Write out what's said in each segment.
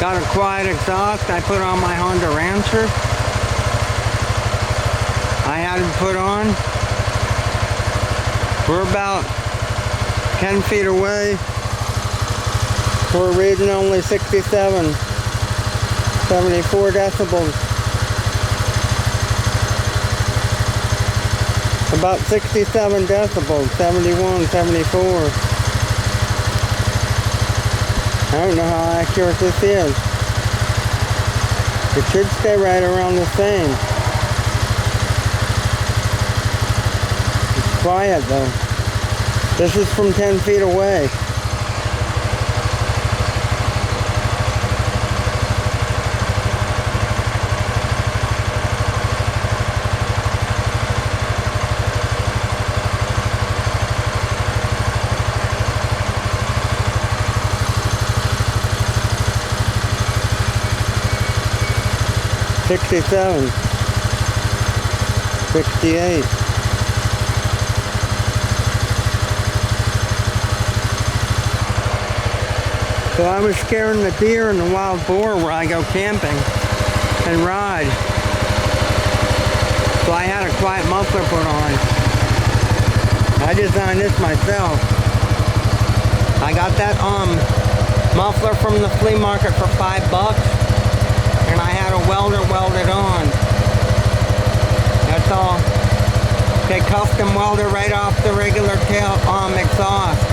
Got a quiet exhaust I put on my Honda Rancher. I had it put on. We're about 10 feet away. We're reading only 67, 74 decibels. About 67 decibels, 71, 74. I don't know how accurate this is. It should stay right around the same. It's quiet though. This is from 10 feet away. $67, $68. So I was scaring the deer and the wild boar where I go camping and ride. So I had a quiet muffler put on. I designed this myself. I got that muffler from the flea market for $5. And I had a welder welded on. That's all. They custom welder right off the regular tail exhaust.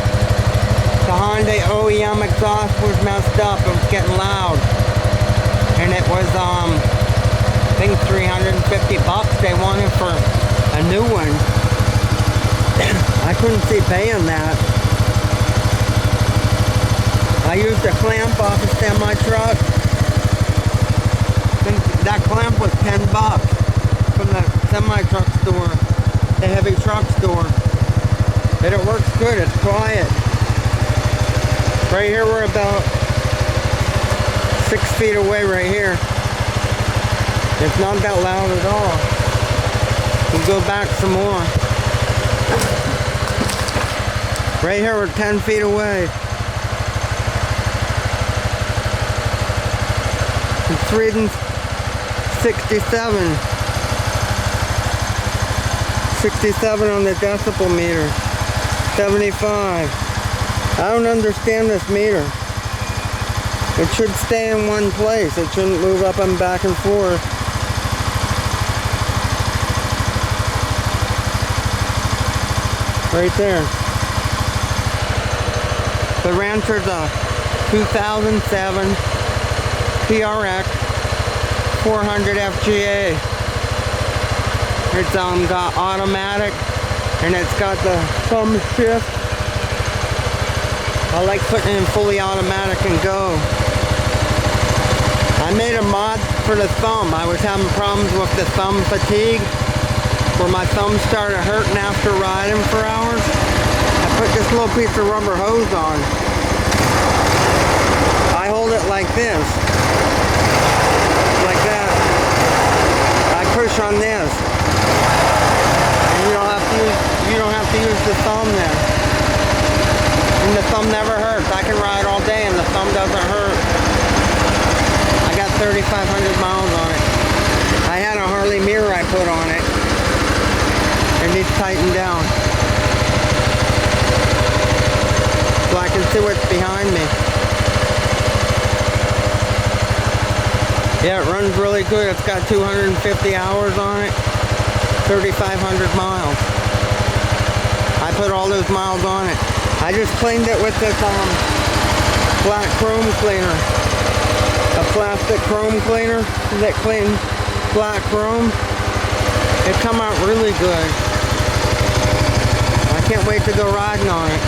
The Hyundai OEM exhaust was messed up. It was getting loud. And it was I think $350 they wanted for a new one. I couldn't see paying that. I used a clamp off a semi truck. That clamp was $10 from the semi-truck store, the heavy truck store. But it works good, it's quiet. Right here we're about 6 feet away right here. It's not that loud at all. We'll go back some more. Right here we're 10 feet away. It's reading 67 on the decibel meter. 75. I don't understand this meter. It should stay in one place. It shouldn't move up and back and forth. Right there. The Rancher's a 2007 PRX 400 FGA. It's got automatic and it's got the thumb shift. I like putting it in fully automatic and go. I made a mod for the thumb. I was having problems with the thumb fatigue where my thumb started hurting after riding for hours. I put this little piece of rubber hose on. I hold it like this. Like that. I push on this. And you don't have to use the thumb there. And the thumb never hurts. I can ride all day and the thumb doesn't hurt. I got 3,500 miles on it. I had a Harley mirror I put on it. It needs tightened down. So I can see what's behind me. Yeah, it runs really good. It's got 250 hours on it, 3,500 miles. I put all those miles on it. I just cleaned it with this black chrome cleaner. A plastic chrome cleaner that cleans black chrome. It come out really good. I can't wait to go riding on it.